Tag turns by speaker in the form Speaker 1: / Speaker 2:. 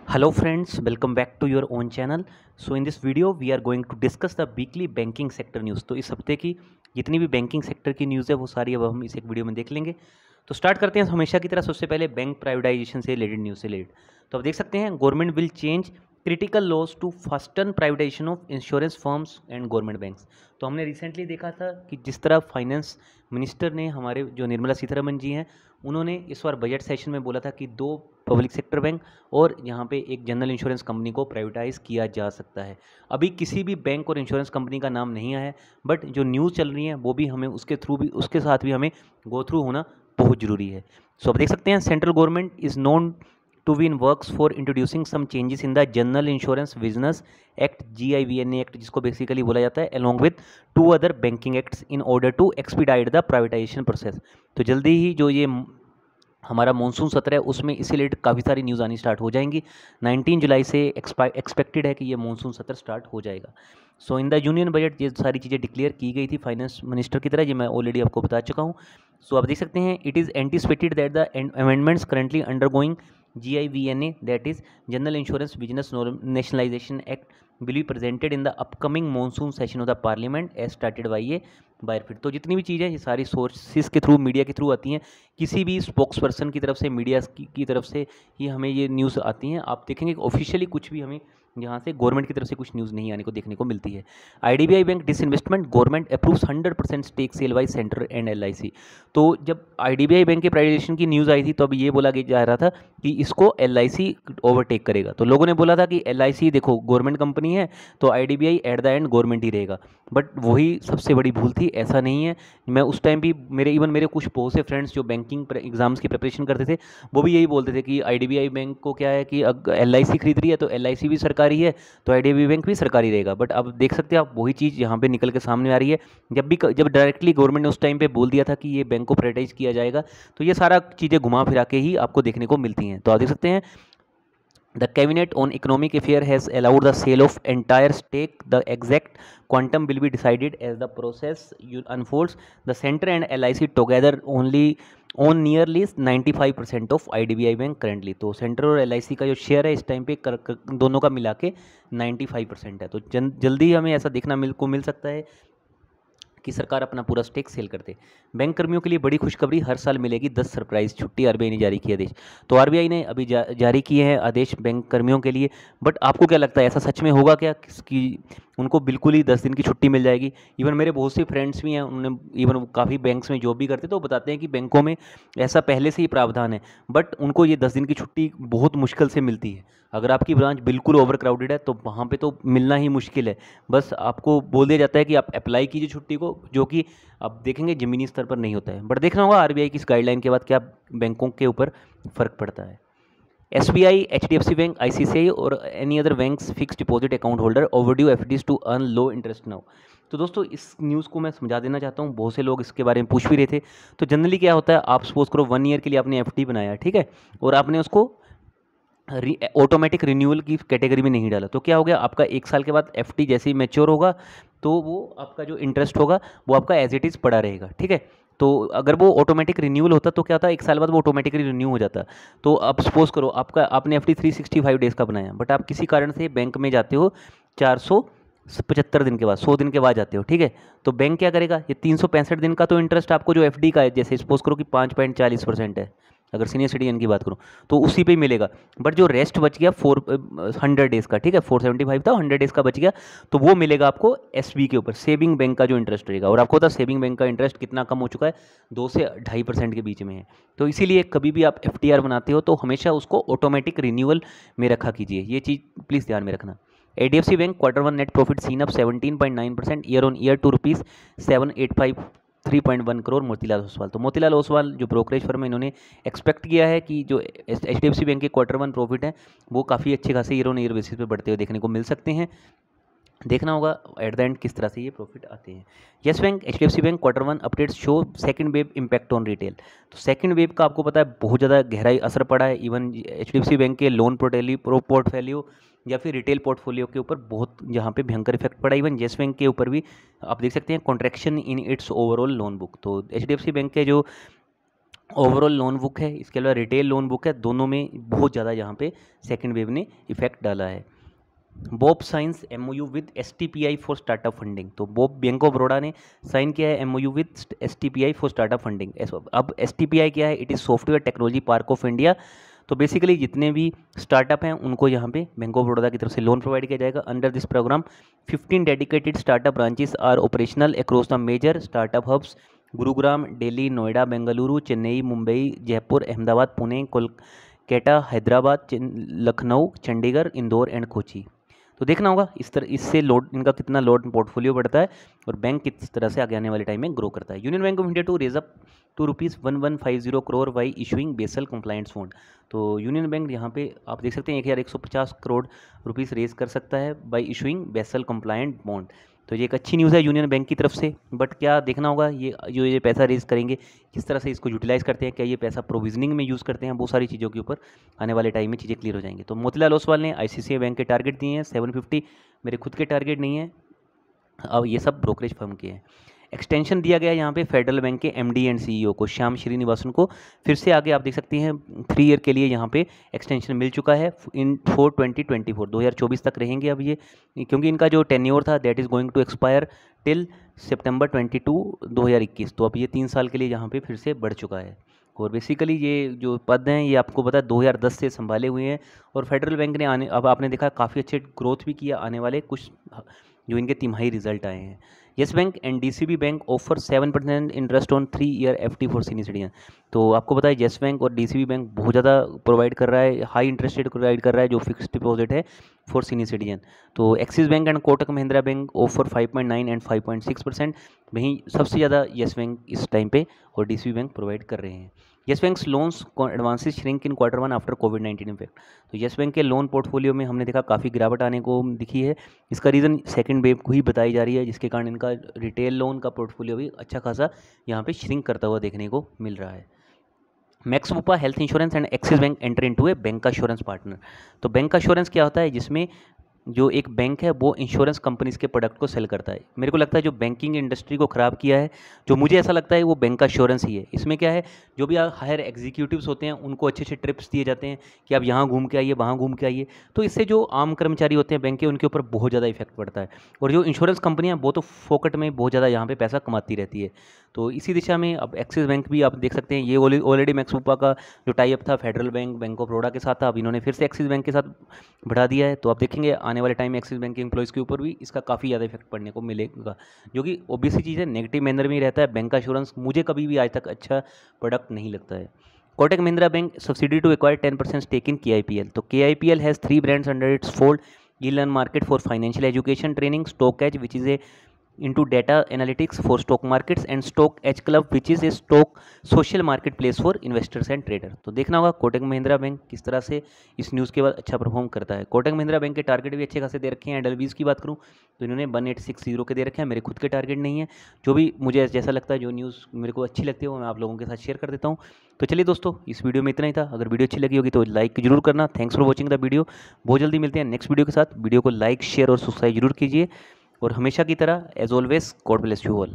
Speaker 1: Hello friends, welcome back to your own channel. So in this video we are going to discuss the weekly banking sector news. तो इस हफ्ते की जितनी भी banking sector की news है वो सारी अब हम इस एक वीडियो में देख लेंगे। तो स्टार्ट करते हैं हमेशा की तरह सबसे पहले बैंक प्राइवेटाइजेशन से रिलेटेड न्यूज़ से रिलेटेड। तो आप देख सकते हैं government will change critical laws to fasten privatisation of insurance firms and government banks. तो हमने रिसेंटली देखा था कि जिस तरह फाइनेंस मिनिस्टर ने हमारे जो निर्मला सीतारमण जी हैं उन्होंने इस बार बजट सेशन में बोला था कि 2 पब्लिक सेक्टर बैंक और यहाँ पे एक जनरल इंश्योरेंस कंपनी को प्राइवेटाइज़ किया जा सकता है। अभी किसी भी बैंक और इंश्योरेंस कंपनी का नाम नहीं आया है, बट जो न्यूज़ चल रही है वो भी हमें उसके साथ भी हमें गो थ्रू होना बहुत ज़रूरी है। सो आप देख सकते हैं central government is known to be in works for introducing some changes in the General Insurance Business Act GIBNA Act जिसको बेसिकली बोला जाता है along with 2 other banking acts in order to expedite the privatization process। तो जल्दी ही जो ये हमारा monsoon सत्र है उसमें इसी रिलेटेड काफ़ी सारी न्यूज़ आनी स्टार्ट हो जाएंगी। 19 जुलाई से एक्सपेक्टेड है कि ये मानसून सत्र स्टार्ट हो जाएगा। सो इन द यूनियन बजट ये सारी चीज़ें डिक्लेयर की गई थी फाइनेंस मिनिस्टर की तरह, ये मैं ऑलरेडी आपको बता चुका हूँ। सो आप देख सकते हैं it is anticipated that the amendments currently undergoing GIBNA that is General Insurance Business Nationalization Act will be presented in the upcoming monsoon session of the Parliament as started by a बायरफिट। तो जितनी भी चीज़ें ये सारी sources के through media के through आती हैं, किसी भी स्पोक्स पर्सन की तरफ से मीडिया की तरफ से ही हमें ये न्यूज़ आती हैं। आप देखेंगे ऑफिशियली कुछ भी हमें यहाँ से गवर्नमेंट की तरफ से कुछ न्यूज़ नहीं आने को देखने को मिलती है। IDBI bank disinvestment government approves 100% stake sale by centre and LIC। तो जब IDBI बैंक के प्राइवेटाइजेशन की न्यूज़ आई थी तो अब ये बोला जा रहा था कि इसको LIC ओवरटेक करेगा। तो लोगों ने बोला था कि LIC देखो गवर्नमेंट कंपनी है तो IDBI at the end government ही रहेगा, बट वही सबसे बड़ी भूल थी। ऐसा नहीं है। मैं उस टाइम भी मेरे कुछ बहुत से फ्रेंड्स जो बैंकिंग एग्जाम्स की प्रिपरेशन करते थे वो भी यही बोलते थे कि IDBI बैंक को क्या है कि LIC खरीद रही है तो LIC भी सरकारी है तो IDBI बैंक भी सरकारी रहेगा। बट अब देख सकते हैं आप वही चीज़ यहाँ पे निकल के सामने आ रही है। जब डायरेक्टली गवर्नमेंट ने उस टाइम पे बोल दिया था कि ये बैंक को प्राइवेटाइज किया जाएगा तो ये सारा चीज़ें घुमा फिरा के ही आपको देखने को मिलती हैं। तो आप देख सकते हैं The Cabinet on Economic Affairs has allowed the sale of entire stake. The exact quantum will be decided as the process unfolds. The Center and LIC together only own nearly 95% of IDBI bank currently। तो centre और LIC का जो share है इस time पे दोनों का मिला के 95% है। तो जल्दी हमें ऐसा देखना मिल सकता है कि सरकार अपना पूरा स्टेक सेल करते। बैंक कर्मियों के लिए बड़ी खुशखबरी, हर साल मिलेगी 10 सरप्राइज छुट्टी। RBI ने जारी किया आदेश। तो RBI ने अभी जारी किए हैं आदेश बैंक कर्मियों के लिए। बट आपको क्या लगता है ऐसा सच में होगा क्या कि उनको बिल्कुल ही 10 दिन की छुट्टी मिल जाएगी? इवन मेरे बहुत से फ्रेंड्स भी हैं, उन्होंने इवन काफ़ी बैंक्स में जॉब भी करते तो वो बताते हैं कि बैंकों में ऐसा पहले से ही प्रावधान है, बट उनको ये 10 दिन की छुट्टी बहुत मुश्किल से मिलती है। अगर आपकी ब्रांच बिल्कुल ओवर क्राउडेड है तो वहाँ पे तो मिलना ही मुश्किल है। बस आपको बोल दिया जाता है कि आप अप्लाई कीजिए छुट्टी को, जो कि आप देखेंगे ज़मीनी स्तर पर नहीं होता है। बट देखना होगा RBI की इस गाइडलाइन के बाद क्या बैंकों के ऊपर फ़र्क पड़ता है। SBI, HDFC बैंक, ICICI और any other banks fix deposit account holder overdue FDs to earn low interest now. तो दोस्तों इस न्यूज़ को मैं समझा देना चाहता हूँ, बहुत से लोग इसके बारे में पूछ भी रहे थे। तो जनरली क्या होता है, आप सपोज करो 1 ईयर के लिए आपने FD बनाया, ठीक है, और आपने उसको ऑटोमेटिक रिन्यूअल की कैटेगरी में नहीं डाला, तो क्या हो गया, आपका 1 साल के बाद FD जैसे ही मैच्योर होगा तो वो आपका जो इंटरेस्ट होगा वो आपका एज इट इज़ पड़ा रहेगा, ठीक है। तो अगर वो ऑटोमेटिक रिन्यूअल होता तो क्या होता, 1 साल बाद वो ऑटोमेटिकली रिन्यू हो जाता। तो अब सपोज करो आपने FD 365 डेज़ का बनाया, बट आप किसी कारण से बैंक में जाते हो 475 दिन के बाद, 100 दिन के बाद जाते हो, ठीक है। तो बैंक क्या करेगा, ये 365 दिन का तो इंटरेस्ट आपको जो FD का है, जैसे सपोज करो कि 5.40% है, अगर सीनियर सिटीजन की बात करूँ तो उसी पे ही मिलेगा। बट जो रेस्ट बच गया 100 डेज़ का, ठीक है, 475 था, 100 डेज़ का बच गया, तो वो मिलेगा आपको SB के ऊपर, सेविंग बैंक का जो इंटरेस्ट रहेगा। और आपको पता सेविंग बैंक का इंटरेस्ट कितना कम हो चुका है, 2 से 2.5% के बीच में है। तो इसीलिए कभी भी आप FTR बनाते हो तो हमेशा उसको ऑटोमेटिक रिन्यूअल में रखा कीजिए, ये चीज़ प्लीज़ ध्यान में रखना। HDFC bank Q1 net profit seen up 17.9% year on year to ₹785.3.1 crore. Motilal Oswal, तो मोतीलाल ओसवाल जो ब्रोकरेज फर्म है, इन्होंने एक्सपेक्ट किया है कि जो HDFC बैंक के Q1 प्रॉफिट है वो काफ़ी अच्छे खासे ईयर ऑन ईयर बेसिस पे बढ़ते हुए देखने को मिल सकते हैं। देखना होगा एट द एंड किस तरह से ये प्रॉफिट आते हैं। Yes bank, HDFC bank Q1 updates show second wave impact on retail. तो सेकंड वेव का आपको पता है बहुत ज़्यादा गहराई असर पड़ा है। इवन HDFC बैंक के लोन पोर्टफोलियो या फिर रिटेल पोर्टफोलियो के ऊपर बहुत यहाँ पे भयंकर इफेक्ट पड़ा। इवन येस बैंक के ऊपर भी आप देख सकते हैं contraction in its overall loan book. तो HDFC बैंक के जो ओवरऑल लोन बुक है, इसके अलावा रिटेल लोन बुक है, दोनों में बहुत ज़्यादा यहाँ पे सेकेंड वेव ने इफेक्ट डाला है। Bob science MOU with STPI for startup funding. तो बॉब बैंक ऑफ बड़ौदा ने साइन किया है MOU with STPI for startup funding. अब एसटीपीआई क्या है? It is software technology park of India. तो बेसिकली जितने भी स्टार्टअप हैं उनको यहाँ पे बैंक ऑफ बड़ौदा की तरफ से लोन प्रोवाइड किया जाएगा। Under this programme 15 dedicated startup branches are operational across the major startup hubs Gurugram, Delhi, Noida, Bengaluru, Chennai, Mumbai, Jaipur, Ahmedabad, Pune, Kolkata, Hyderabad, Lucknow, Chandigarh, Indore and Kochi. तो देखना होगा इस तरह इससे लोड इनका कितना लोड पोर्टफोलियो बढ़ता है और बैंक किस तरह से आगे आने वाले टाइम में ग्रो करता है। Union bank of India to raise up to ₹1150 crore by issuing Basel compliance fund. तो यूनियन बैंक यहाँ पे आप देख सकते हैं 1150 करोड़ रुपीस रेज कर सकता है by issuing Basel compliant bond. तो ये एक अच्छी न्यूज़ है यूनियन बैंक की तरफ से। बट क्या देखना होगा ये पैसा रेज करेंगे किस तरह से इसको यूटिलाइज़ करते हैं, क्या ये पैसा प्रोविजनिंग में यूज़ करते हैं, बहुत सारी चीज़ों के ऊपर आने वाले टाइम में चीज़ें क्लियर हो जाएंगी। तो मोतीलाल ओसवाल ने आईसीआईसीआई बैंक के टारगेट दिए हैं 750, मेरे खुद के टारगेट नहीं है, अब ये सब ब्रोकरेज फर्म के हैं। एक्सटेंशन दिया गया है यहाँ पे फेडरल बैंक के एमडी एंड सीईओ को, श्याम श्रीनिवासन को, फिर से आगे आप देख सकते हैं 3 ईयर के लिए यहाँ पे एक्सटेंशन मिल चुका है इन 2024 तक रहेंगे अब ये, क्योंकि इनका जो टेन्योर था that is going to expire till सितंबर 2021। तो अब ये 3 साल के लिए यहाँ पे फिर से बढ़ चुका है। और बेसिकली ये जो पद हैं ये आपको पता है 2010 से संभाले हुए हैं और फेडरल बैंक ने अब आपने देखा काफ़ी अच्छे ग्रोथ भी किया आने वाले कुछ जो इनके तिमाही रिजल्ट आए हैं। Yes bank and DCB bank offer 7% interest on 3 year FD for senior citizen. तो आपको पता है येस बैंक और डीसीबी बैंक बहुत ज़्यादा प्रोवाइड कर रहा है, हाई इंटरेस्ट रेट प्रोवाइड कर रहा है जो फिक्स्ड डिपॉजिट है फॉर सीनियर सिटीजन। तो axis bank and Kotak Mahindra bank offer 5.9 and 5.6%। वहीं सबसे ज़्यादा येस बैंक इस टाइम पे और डीसीबी बैंक प्रोवाइड कर रहे हैं। Yes bank loans advances shrink in Q1 after कोविड-19 इफेक्ट। तो येस बैंक के लोन पोर्टफोलियो में हमने देखा काफ़ी गिरावट आने को दिखी है। इसका रीज़न सेकंड वेव को ही बताई जा रही है, जिसके कारण इनका रिटेल लोन का पोर्टफोलियो भी अच्छा खासा यहाँ पे श्रिंक करता हुआ देखने को मिल रहा है। Max Bupa health insurance and axis bank enter into A bank assurance partner. तो बैंक एश्योरेंस क्या होता है? जिसमें जो एक बैंक है वो इंश्योरेंस कंपनीज के प्रोडक्ट को सेल करता है। मेरे को लगता है जो बैंकिंग इंडस्ट्री को ख़राब किया है, जो मुझे ऐसा लगता है वो बैंक एश्योरेंस ही है। इसमें क्या है, जो भी हायर एग्जीक्यूटिव्स होते हैं उनको अच्छे अच्छे ट्रिप्स दिए जाते हैं कि आप यहाँ घूम के आइए, वहाँ घूम के आइए। तो इससे जो आम कर्मचारी होते हैं बैंक के, उनके ऊपर बहुत ज़्यादा इफेक्ट पड़ता है। और जो इंश्योरेंस कंपनियाँ वो तो फोकट में बहुत ज़्यादा यहाँ पर पैसा कमाती रहती है। तो इसी दिशा में अब एक्सिस बैंक भी आप देख सकते हैं, ये ऑलरेडी मैक्स बुपा का जो टाई अप था federal bank, bank of Baroda के साथ था, अब इन्होंने फिर से एक्सिस बैंक के साथ बढ़ा दिया है। तो आप देखेंगे आने वाले टाइम में एक्सिस बैंक के एम्प्लॉयज़ के ऊपर भी इसका काफ़ी ज़्यादा इफेक्ट पड़ने को मिलेगा, जो कि ऑब्वियसली चीज़ है, नेगेटिव मैनर में ही रहता है। बैंक का इंश्योरेंस मुझे कभी भी आज तक अच्छा प्रोडक्ट नहीं लगता है। Kotak Mahindra bank subsidy to acquire 10% stake in KIPL। तो KIPL has 3 brands under its fold: E-Learn market for financial education training, stock edge which is a into data analytics for stock markets, and stock edge club which is a stock social marketplace for investors and trader। तो देखना होगा Kotak Mahindra bank किस तरह से इस news के बाद अच्छा परफॉर्म करता है। कोटक महिंद्रा बैंक के टारगेट भी अच्छे खासे दे रखे हैं। एडलबीज की बात करूं तो इन्होंने 1860 के दे रखे हैं, मेरे खुद के टारगेट नहीं है। जो भी मुझे जैसा लगता है, जो न्यूज़ मेरे को अच्छी लगती है वो मैं आप लोगों के साथ शेयर कर देता हूँ। तो चलिए दोस्तों, इस वीडियो में इतना ही था। अगर वीडियो अच्छी लगी होगी तो लाइक जरूर करना। Thanks for watching the video. बहुत जल्दी मिलते हैं नेक्स्ट वीडियो के साथ। वीडियो को लाइक, शेयर और सब्सक्राइब जरूर कीजिए और हमेशा की तरह as always God bless you all.